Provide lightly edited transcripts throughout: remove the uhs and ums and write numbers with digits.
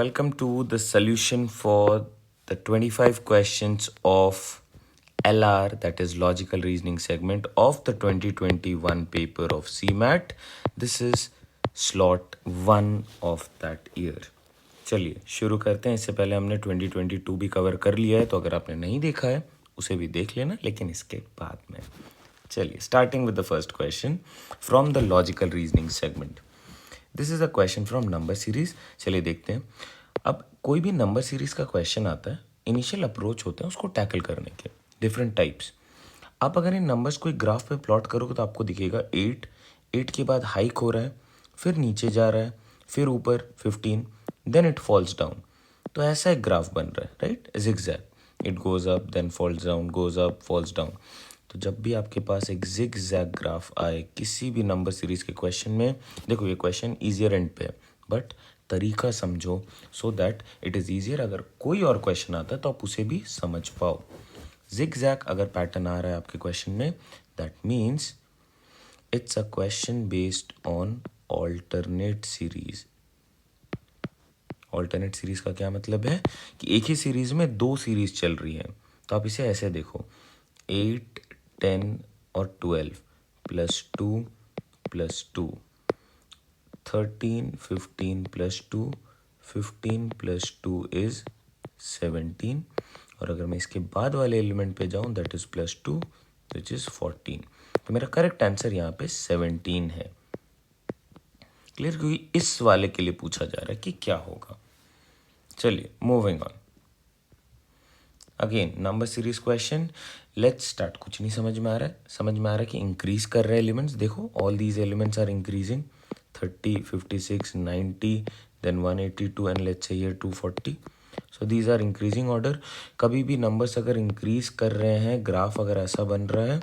welcome to the solution for the 25 questions of LR, that is Logical Reasoning segment of the 2021 paper of CMAT. This is slot 1 of that year. चलिए शुरू करते हैं. इससे पहले हमने 2022 भी cover कर लिया है, तो अगर आपने नहीं देखा है उसे भी देख लेना, लेकिन इसके बाद में. चलिए, starting with the first question from the logical reasoning segment. This is a question from number series. चलिए देखते हैं. अब कोई भी नंबर सीरीज का क्वेश्चन आता है, इनिशियल अप्रोच होते हैं उसको टैकल करने के डिफरेंट टाइप्स. आप अगर इन नंबर्स को एक ग्राफ पे प्लॉट करोगे तो आपको दिखेगा 8 के बाद हाइक हो रहा है, फिर नीचे जा रहा है, फिर ऊपर 15, देन इट फॉल्स डाउन. तो ऐसा एक ग्राफ बन रहा है, right, zigzag. It goes up then falls down, goes up falls down. तो जब भी आपके पास एक जिगजैग ग्राफ आए किसी भी नंबर सीरीज के क्वेश्चन में, देखो ये क्वेश्चन ईजियर एंड पे है, बट तरीका समझो so that it is easier. अगर कोई और क्वेश्चन आता है तो आप उसे भी समझ पाओ. जिगजैग अगर पैटर्न आ रहा है आपके क्वेश्चन में, that means it's a question based on alternate series. Alternate series का क्या मतलब है कि एक ही सीरीज में दो सीरीज चल रही है. तो आप इसे ऐसे देखो, 8, 10 और 12 plus 2 plus 2, 13, 15 plus 2, 15 plus 2 is 17. और अगर मैं इसके बाद वाले एलिमेंट पे जाऊं, that is plus 2 which is 14. तो मेरा करेक्ट आंसर यहाँ पे 17 है. क्लियर, क्योंकि इस वाले के लिए पूछा जा रहा है कि क्या होगा. चलिए moving on. Again number series question. Let's start. कुछ नहीं समझ में आ रहा है, समझ में आ रहा है कि इंक्रीज कर रहे हैं एलिमेंट्स. देखो all these elements are increasing. 30, 56, 90, then 182 and let's say here 240. So these are increasing order. कभी भी नंबर्स अगर इंक्रीज कर रहे हैं, ग्राफ अगर ऐसा बन रहा है,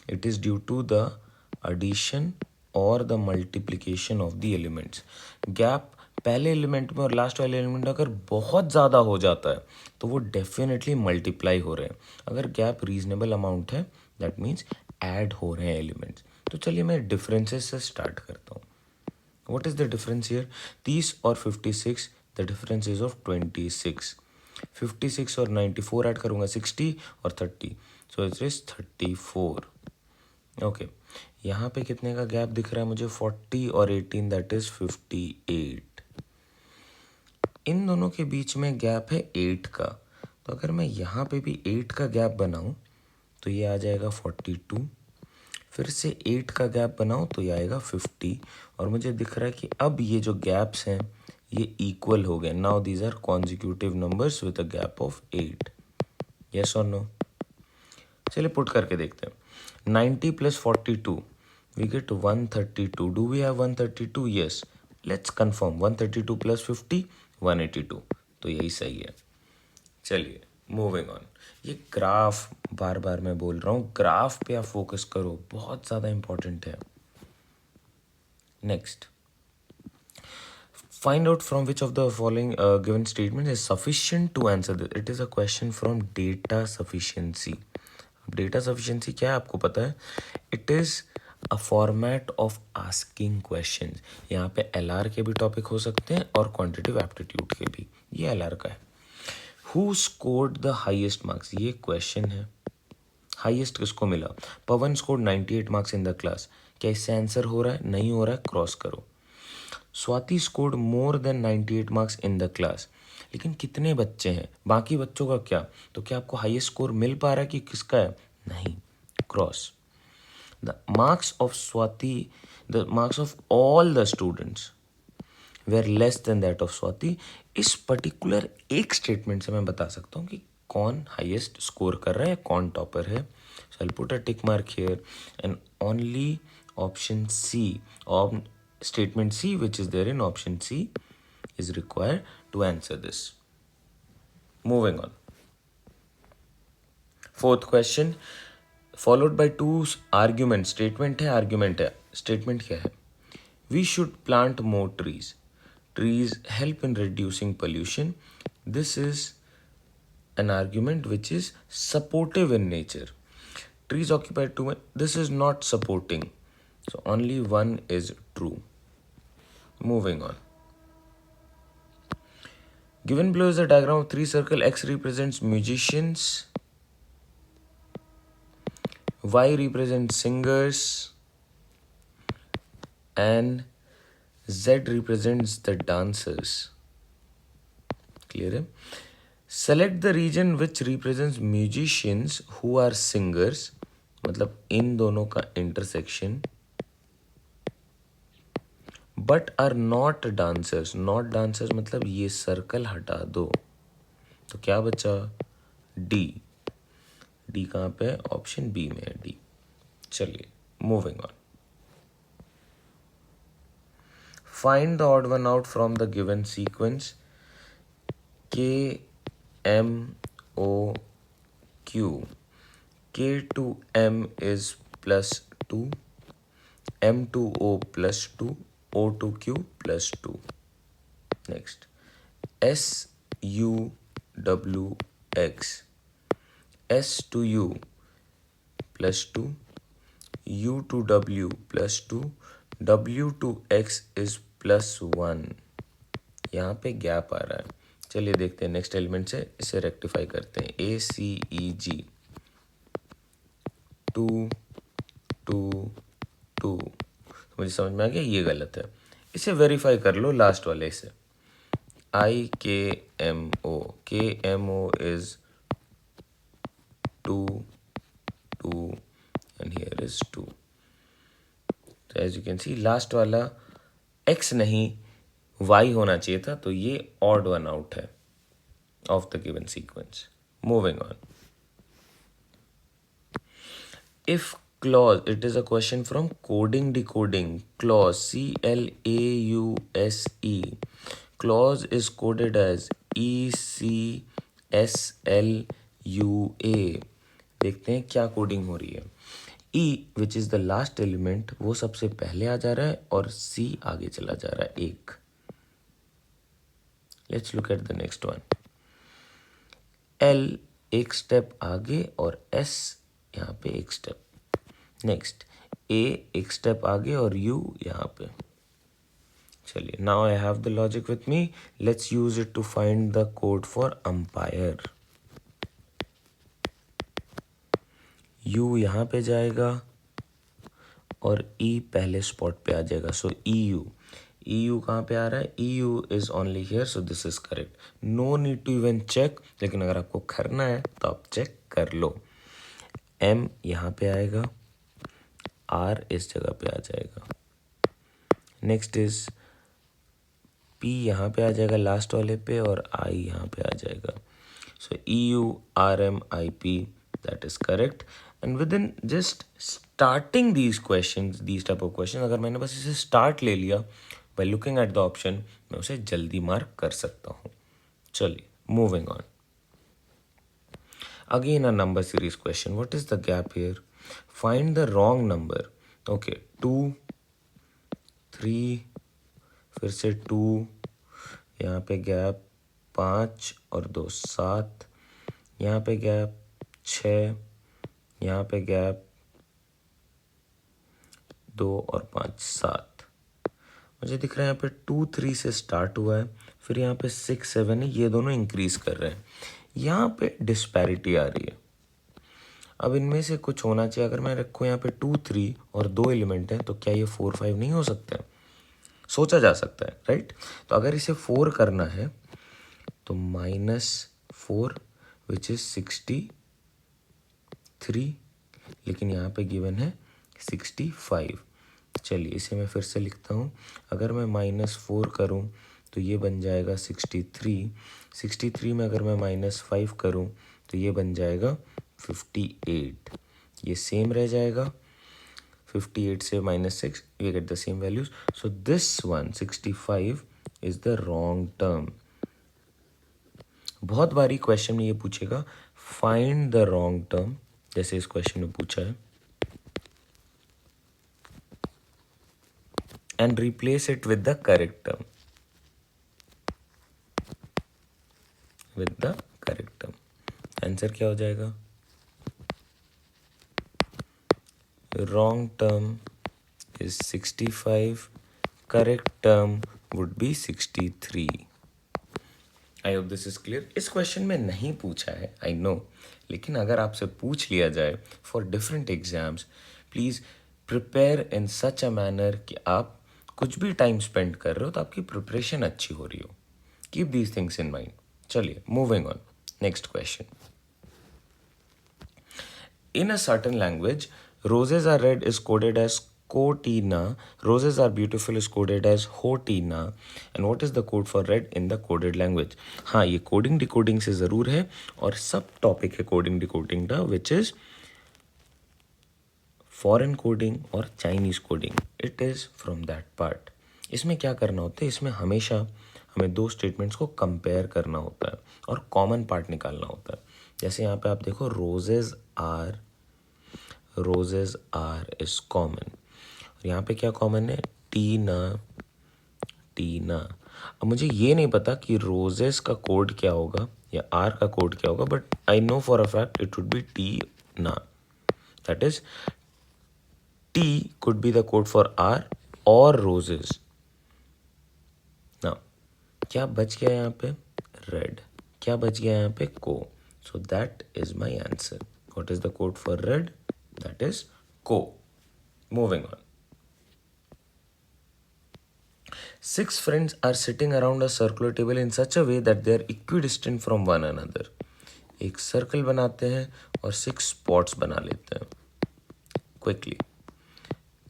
it is due to the addition और the multiplication of the elements. Gap पहले एलिमेंट में और लास्ट वाले एलिमेंट में अगर बहुत ज़्यादा हो जाता है तो वो डेफिनेटली मल्टीप्लाई हो रहे हैं. अगर गैप रीजनेबल अमाउंट है, दैट मीन्स ऐड हो रहे हैं एलिमेंट्स. तो चलिए मैं डिफरेंसेस से स्टार्ट करता हूँ. What is the difference here? 30 और 56, the difference is of 26. 56 और 94 ऐड करूँगा 60 और 30, so it is 34. ओके, यहाँ पे कितने का गैप दिख रहा है मुझे? 40 और 18, that is 58. इन दोनों के बीच में गैप है 8 का. तो अगर मैं यहाँ पे भी 8 का गैप बनाऊँ तो ये आ जाएगा 42. फिर से 8 का गैप बनाओ तो ये आएगा 50. और मुझे दिख रहा है कि अब ये जो गैप्स हैं ये इक्वल हो गए. Now these are consecutive numbers with a gap of 8. Yes और नो? चलिए पुट करके देखते हैं. 90 plus 42 we get 132. Do we have 132? Yes. Let's confirm. 132 plus 50, 182. तो यही सही है. चलिए मूविंग ऑन. ये ग्राफ बार बार मैं बोल रहा हूँ, ग्राफ पे आप फोकस करो, बहुत ज़्यादा इंपॉर्टेंट है. Next, find out from which of the following given statement is sufficient to answer this. It is a question from data sufficiency. Data sufficiency क्या है आपको पता है? It is a format of asking question. यहाँ पे LR के भी topic हो सकते हैं और क्वांटिटेटिव एप्टीट्यूड के भी. ये LR का है. Who scored the highest marks, ये क्वेश्चन है. हाईएस्ट किसको मिला? Pawan scored 98 marks in the class. क्या इससे आंसर हो रहा है? नहीं हो रहा है, क्रॉस करो. Swati scored more than 98 marks in the class. लेकिन कितने बच्चे हैं, बाकी बच्चों का क्या? तो क्या आपको हाईएस्ट स्कोर मिल पा रहा है कि किसका है? नहीं, cross. The marks of Swati, the marks of all the students were less than that of Swati. इस पर्टिकुलर एक स्टेटमेंट से मैं बता सकता हूँ कि कौन हाईएस्ट स्कोर कर रहा है, कौन टॉपर है. So I put a tick mark here and only option C, और statement C which is there in option C is required to answer this. Moving on. Fourth question, followed by 2 argument. Statement है, argument है. Statement क्या है? We should plant more trees. Trees help in reducing pollution. This is an argument which is supportive in nature. Trees occupy too much. This is not supporting. So only one is true. Moving on. Given below is a diagram of three circle. X represents musicians, Y represents singers, and Z represents the dancers. Clear है? Select the region which represents musicians who are singers, मतलब इन दोनों का intersection, but are not dancers. Not dancers मतलब ये circle हटा दो, तो क्या बचा? डी. डी कहाँ पे है? ऑप्शन बी में है डी. चलिए moving on. Find the odd one out from the given sequence. K, M, O, Q. K to M is plus 2. M to O plus 2. O to Q plus 2. Next. S, U, W, X. S to U plus 2. U to W plus 2. W to X is plus 1. यहाँ पे gap आ रहा है. चलिए देखते हैं next element से इसे rectify करते हैं. A, C, E, G. 2, 2, 2. मुझे समझ में आ गया ये गलत है. इसे वेरीफाई कर लो लास्ट वाले से. I, K, M, O. K, M, O is 2, 2 and here is 2. So as you can see last वाला X नहीं Y होना चाहिए था, तो ये ऑड वन आउट है of the given sequence. Moving on. If clause, it is a question from coding decoding. Clause, CLAUSE. Clause is coded as ECSLUA. देखते हैं क्या कोडिंग हो रही है. E, which is the last element, वो सबसे पहले आ जा रहा है और C आगे चला जा रहा है एक. Let's look at the next one. L एक स्टेप आगे और S यहाँ पे एक स्टेप. नेक्स्ट A एक स्टेप आगे और U यहाँ पे. चलिए now I have the logic with me. Let's use it to find the code for umpire. U यहाँ पे जाएगा और E पहले स्पॉट पे आ जाएगा. सो EU. EU कहाँ पे आ रहा है? EU is only here, so this is correct. No need to even check, लेकिन अगर आपको करना है तो आप चेक कर लो. M यहाँ पे आएगा, R इस जगह पे आ जाएगा. नेक्स्ट इज P यहाँ पे आ जाएगा लास्ट वाले पे और I यहाँ पे आ जाएगा. सो EU RM IP, that is correct. And with in just starting these questions, these type of question, अगर मैंने बस इसे स्टार्ट ले लिया by looking at the option, मैं उसे जल्दी मार्क कर सकता हूँ. चलिए moving on. Again a number series question. What is the gap here? Find the wrong number. Okay, 2, 3, फिर से 2, यहाँ पे गैप 5 और 2 7, यहाँ पे गैप 6, यहाँ पे गैप 2 और 5 7. मुझे दिख रहा है यहाँ पे 2 3 से स्टार्ट हुआ है, फिर यहाँ पे 6 7 है, ये दोनों इंक्रीज कर रहे हैं. यहाँ पे डिस्पैरिटी आ रही है. अब इनमें से कुछ होना चाहिए. अगर मैं रखूँ यहाँ पे 2 3 और 2 एलिमेंट हैं, तो क्या ये 4 5 नहीं हो सकता है? सोचा जा सकता है, राइट? तो अगर इसे 4 करना है तो -4 विच इज 63, लेकिन यहाँ पे गिवन है 65. चलिए इसे मैं फिर से लिखता हूँ. अगर मैं -4 करूँ तो ये बन जाएगा 63. 63 में अगर मैं -5 करूँ तो ये बन जाएगा 58. ये सेम रह जाएगा. 58 से -6 we get the same values. So this one 65 is the wrong term. बहुत बारी क्वेश्चन में ये पूछेगा फाइंड द रॉन्ग टर्म, जैसे इस क्वेश्चन में पूछा है, and replace it with the correct term. With the correct term answer क्या हो जाएगा? Wrong term is 65. Correct term would be 63. I hope this is clear. इस क्वेश्चन में नहीं पूछा है, आई नो, लेकिन अगर आपसे पूछ लिया जाए for different exams, please prepare in such a manner कि आप कुछ भी टाइम स्पेंड कर रहे हो तो आपकी प्रिपरेशन अच्छी हो रही हो। Keep these things in mind. चलिए moving on, next question. In a certain language, roses are red is coded as cotina, roses are beautiful is coded as hotina, and what is the code for red in the coded language? हाँ, ये coding decoding से ज़रूर है और सब topic है coding decoding का, which is foreign coding और Chinese coding. It is from that part. इसमें क्या करना होता है, इसमें हमेशा हमें दो स्टेटमेंट्स को कंपेयर करना होता है और कॉमन पार्ट निकालना होता है। जैसे यहाँ पे आप देखो, रोजेज आर इज कॉमन, और यहाँ पे क्या कॉमन है, टीना, टीना। अब मुझे ये नहीं पता कि रोजेस का कोड क्या होगा या आर का कोड क्या होगा, but I know for a fact it would be T ना, that is T could be the code for R और रोजेस ना। क्या बच गया यहाँ पे, रेड। क्या बच गया यहाँ पे, को। So that is my answer. What is the code for red, that is को। Moving on. Six friends are sitting around a circular table in such a way that they are equidistant from one another. एक circle बनाते हैं और 6 spots बना लेते हैं quickly.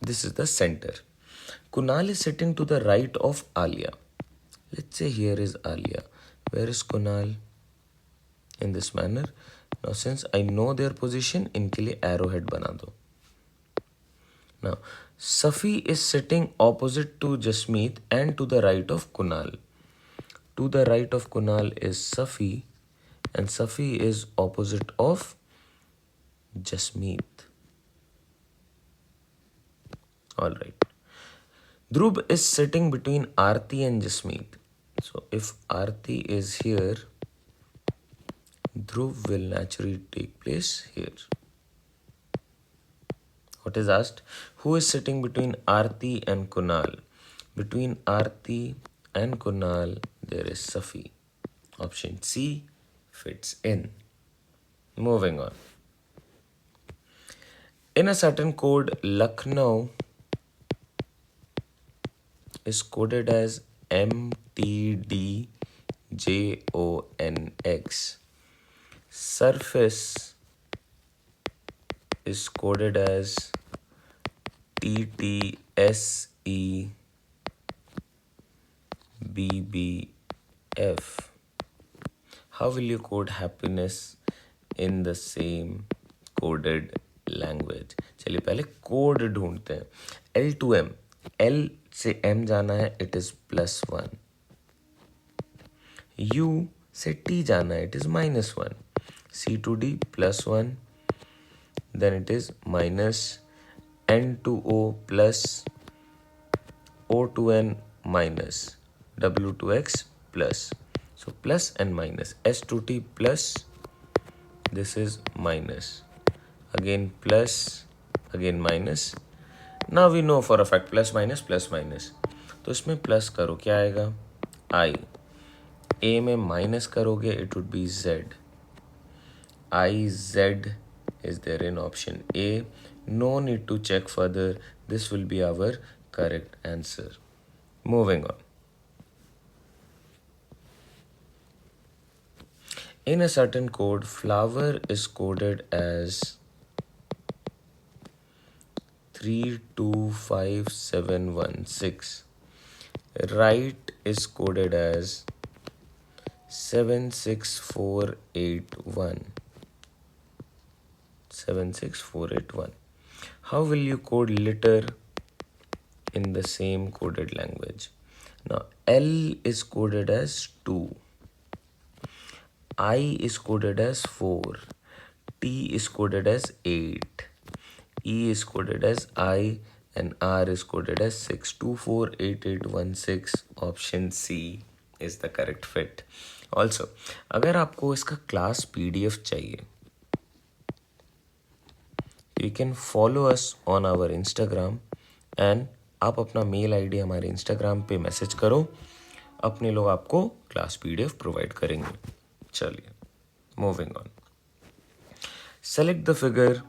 This is the centre. Kunal is sitting to the right of Alia. Let's say here is Alia. Where is Kunal? In this manner. Now since I know their position, इनके लिए arrowhead बना दो। Now, Safi is sitting opposite to Jasmeet and to the right of Kunal. To the right of Kunal is Safi, and Safi is opposite of Jasmeet. All right. Dhruv is sitting between Aarti and Jasmeet. So if Aarti is here, Dhruv will naturally take place here. What is asked? Who is sitting between Aarti and Kunal? Between Aarti and Kunal, there is Safi. Option C fits in. Moving on. In a certain code, Lucknow is coded as MTDJONX. Surface is coded as TTSEBBF. How will you code happiness in the same coded language? चलिए पहले code ढूंढते हैं। L to M, L से M जाना है, it is +1। U से T जाना है, it is -1। C to D +1, then it is minus N to O plus O to N minus W to X plus. So plus and minus. S to T plus, this is minus. Again plus, again minus. Now we know for a fact plus minus plus minus. तो इसमें plus करो, क्या आएगा, I. A में minus करोगे, it would be Z. IZ is there in option A. No need to check further. This will be our correct answer. Moving on. In a certain code, flower is coded as 325716. Right is coded as 76481. 76481. How will you code litter in the same coded language? Now L is coded as 2. I is coded as 4. T is coded as 8. E is coded as I, and R is coded as 6. 248816. Option C is the correct fit. Also, अगर आपको इसका class PDF चाहिए, you can follow us on our Instagram, and आप अपना mail ID हमारे Instagram पे message करो, अपने लोग आपको क्लास PDF प्रोवाइड करेंगे. चलिए, moving on. Select the figure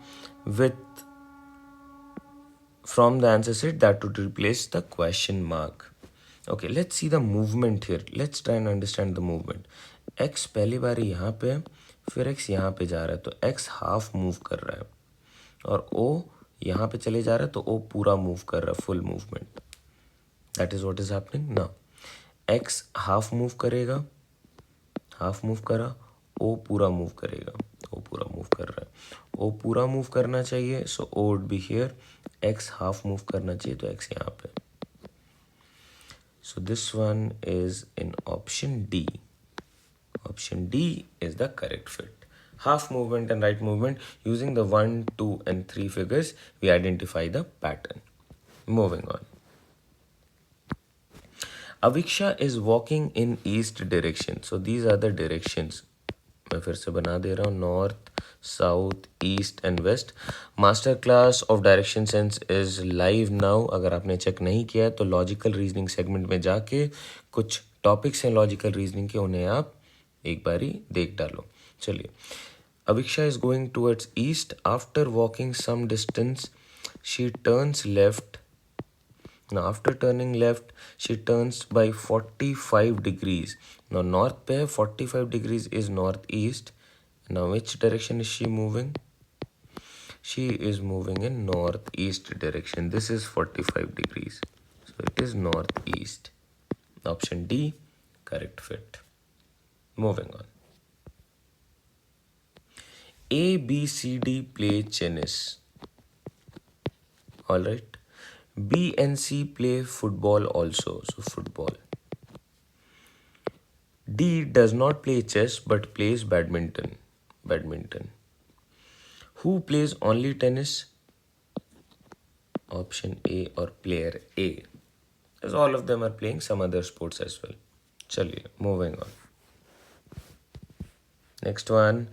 with from the answer set that would replace the question mark. Okay, let's see the movement here. Let's try and understand the movement. X पहली बारी यहाँ पे है, फिर X यहाँ पे जा रहा है, तो X हाफ मूव कर रहा है और O यहाँ पे चले जा रहा है, तो O पूरा मूव कर रहा है, full movement. That is what is happening now. X half move करेगा, हाफ मूव करा, O पूरा मूव करेगा, O पूरा मूव कर रहा है, O पूरा मूव करना चाहिए, सो O would be here. X half move करना चाहिए, तो X यहाँ पे. So this one is in option D. Option D is the correct fit. Half movement and right movement. Using the 1, 2 and 3 figures, we identify the pattern. Moving on. Aviksha is walking in east direction. So these are the directions. मैं फिर से बना दे रहा हूँ. North, south, east and west. Master class of direction sense is live now. अगर आपने check नहीं किया है तो लॉजिकल रीजनिंग सेगमेंट में जाके कुछ टॉपिक्स हैं लॉजिकल रीजनिंग के, उन्हें आप एक बारी देख डालो. चलिए. Aviksha is going towards east. After walking some distance, she turns left. Now after turning left, she turns by 45 degrees. Now north पे 45 degrees is northeast. Now which direction is she moving? She is moving in northeast direction. This is 45 degrees. So it is northeast. Option D, correct fit. Moving on. A, B, C, D play tennis. Alright. B and C play football also. So football. D does not play chess but plays badminton. Badminton. Who plays only tennis? Option A or player A. As all of them are playing some other sports as well. Chaliye, moving on. Next one.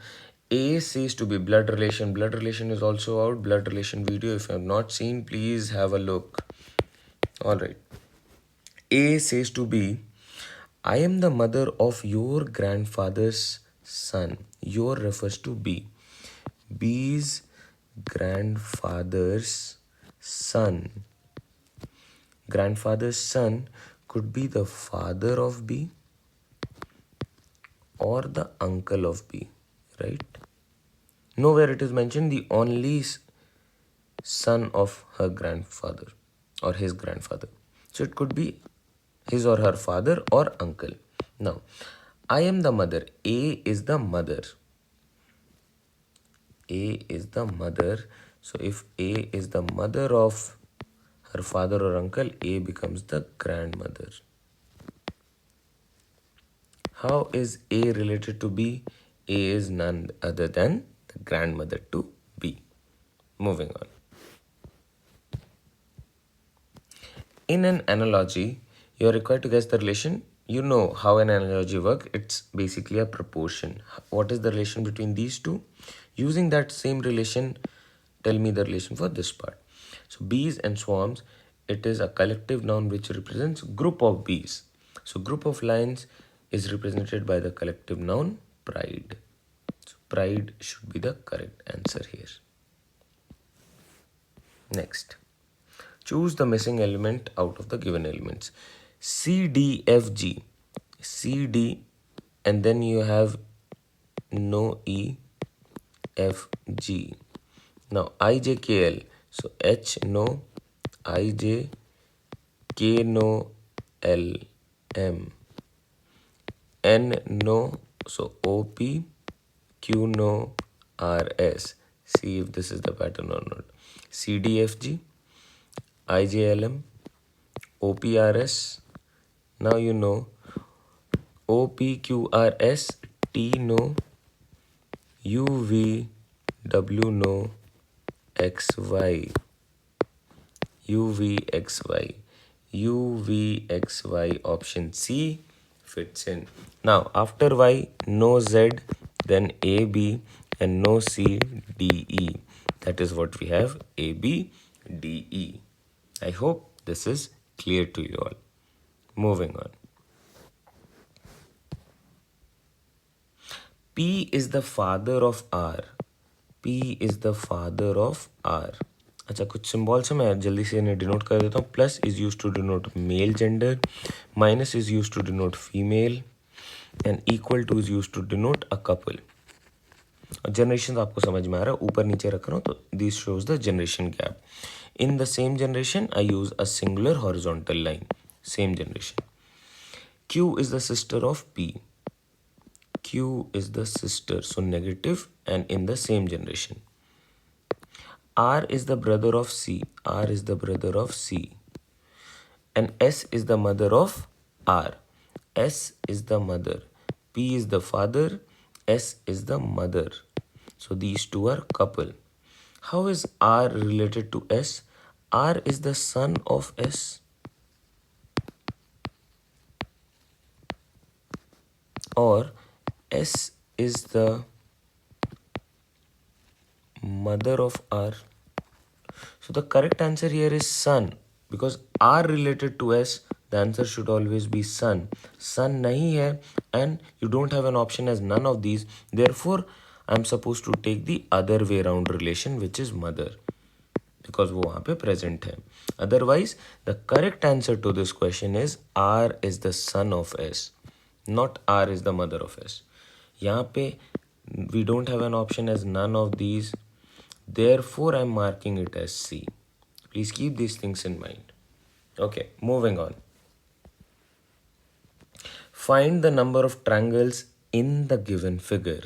A says to be blood relation. Blood relation is also out. Blood relation video. If you have not seen, please have a look. Alright. A says to B, I am the mother of your grandfather's son. Your refers to B. B's grandfather's son. Grandfather's son could be the father of B or the uncle of B, right? Nowhere it is mentioned the only son of her grandfather or his grandfather. So it could be his or her father or uncle. Now, I am the mother. A is the mother. A is the mother. So if A is the mother of her father or uncle, A becomes the grandmother. How is A related to B? A is none other than the grandmother to B. Moving on. In an analogy, you are required to guess the relation. You know how an analogy works. It's basically a proportion. What is the relation between these two? Using that same relation, tell me the relation for this part. So bees and swarms, it is a collective noun which represents group of bees. So group of lions is represented by the collective noun pride. So pride should be the correct answer here. Next. Choose the missing element out of the given elements. C, D, F, G. C, D, and then you have no E, F, G. Now I, J, K, L. So H, no, I, J, K, no, L, M. N, no, so O, P, Q, no, R, S. See if this is the pattern or not. C, D, F, G. IJLM, OPRS. Now you know OPQRS, T no, UVW no, XY, UVXY, UVXY option C fits in. Now after Y, no Z, then AB and no C, D, E. That is what we have, A, B, D, E. I hope this is clear to you all. Moving on. P is the father of R. P is the father of R. अच्छा, कुछ symbols है, मैं जल्दी से इन्हें denote कर देता हूँ. Plus is use to denote male gender, minus is use to denote female, and equal to is use to denote a couple. Generation आपको समझ में आ रहा है, ऊपर नीचे रख रहा हूँ तो this shows the generation gap. In the same generation I use a singular horizontal line. Same generation. Q is the sister of P. Q is the sister, so negative and in the same generation. R is the brother of C. R is the brother of C. And S is the mother of R. S is the mother. P is the father. S is the mother. So these two are couple. How is R related to S? R is the son of S. Or S is the mother of R. So the correct answer here is son, because R related to S, the answer should always be son. Son nahi hai, and you don't have an option as none of these. Therefore, I'm supposed to take the other way around relation, which is mother, because वो वहाँ पे present है. Otherwise, the correct answer to this question is R is the son of S, not R is the mother of S. यहाँ पे we don't have an option as none of these. Therefore, I'm marking it as C. Please keep these things in mind. Okay, moving on. Find the number of triangles in the given figure.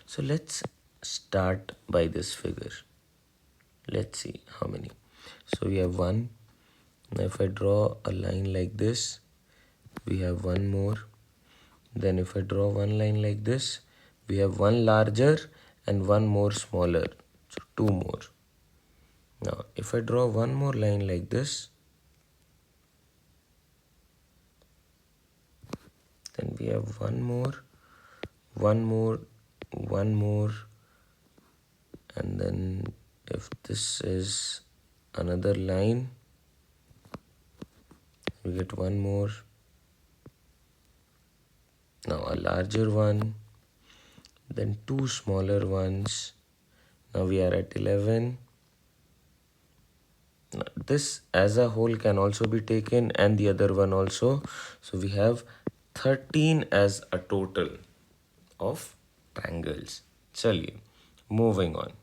So let's start by this figure. Let's see how many. So we have one. Now if I draw a line like this, we have one more. Then if I draw one line like this, we have one larger and one more smaller. So two more. Now if I draw one more line like this, then we have one more, one more, one more, and then if this is another line, we get one more. Now a larger one, then two smaller ones. Now we are at 11. Now this as a whole can also be taken, and the other one also. So we have 13 as a total of triangles. Chaliye, moving on.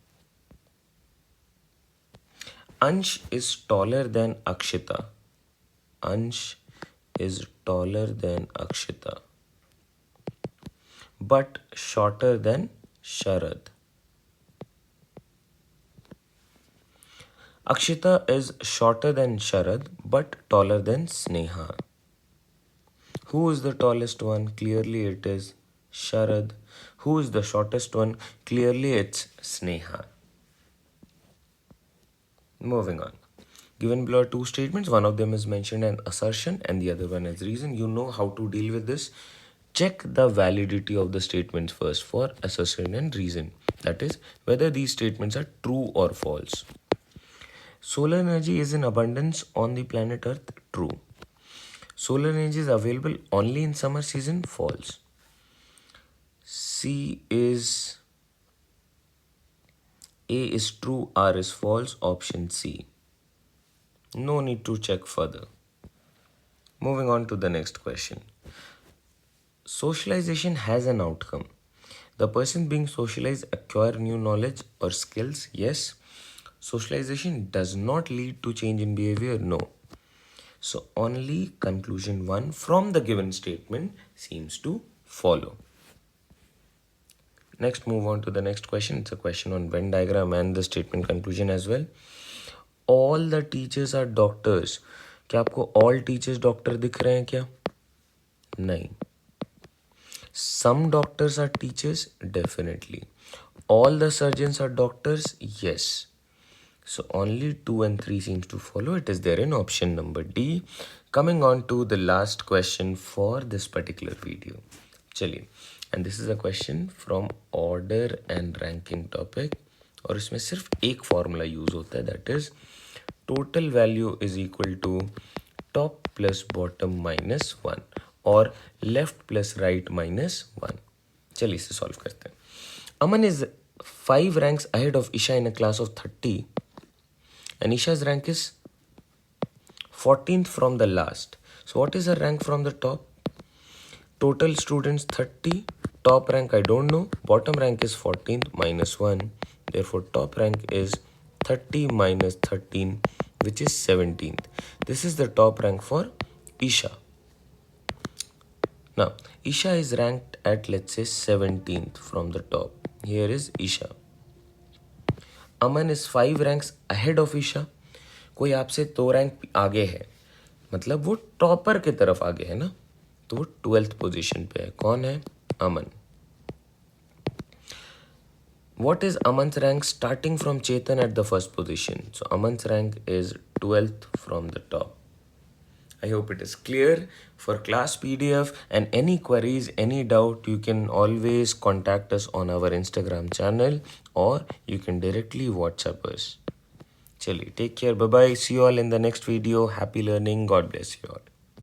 Ansh is taller than Akshita. Ansh is taller than Akshita, but shorter than Sharad. Akshita is shorter than Sharad, but taller than Sneha. Who is the tallest one? Clearly it is Sharad. Who is the shortest one? Clearly it's Sneha. Moving on. Given below are two statements, one of them is mentioned an assertion and the other one as reason. You know how to deal with this. Check the validity of the statements first for assertion and reason. That is, whether these statements are true or false. Solar energy is in abundance on the planet Earth. True. Solar energy is available only in summer season. False. C is A is true, R is false. Option C. No need to check further. Moving on to the next question. Socialization has an outcome. The person being socialized acquire new knowledge or skills. Yes. Socialization does not lead to change in behavior. No. So only conclusion 1 from the given statement seems to follow. Next, move on to the next question. It's a question on Venn diagram and the statement conclusion as well. All the teachers are doctors. क्या आपको all teachers doctor दिख रहे हैं क्या? नहीं. Some doctors are teachers? Definitely. All the surgeons are doctors? Yes. So only 2 and 3 seems to follow. It is there in option number D. Coming on to the last question for this particular video. चलिए, and this is a question from order and ranking topic. और इसमें सिर्फ एक formula use होता है, that is total value is equal to top plus bottom minus 1 और left plus right minus 1. चलिए इसे सॉल्व करते हैं. Aman is 5 ranks ahead of Isha in a class of 30 and Isha's rank is 14th from the last. So what is her rank from the top? Total students 30, top rank I don't know, bottom rank is 14th minus 1. Therefore top rank is 30 minus 13, which is 17th. This is the top rank for Isha. Now Isha is ranked at, let's say, 17th from the top. Here is Isha. Aman is 5 ranks ahead of Isha. कोई आपसे 2 rank आगे है, मतलब वो topper की तरफ आगे है ना, तो वो 12th पोजीशन पे है. कौन है? अमन. What is Aman's rank starting from Chetan at the first position? So Aman's rank is 12th from the top. I hope it is clear. For class PDF and any queries, any doubt, you can always contact us on our Instagram channel or you can directly WhatsApp us. Chali, take care. Bye bye. See you all in the next video. Happy learning. God bless you all.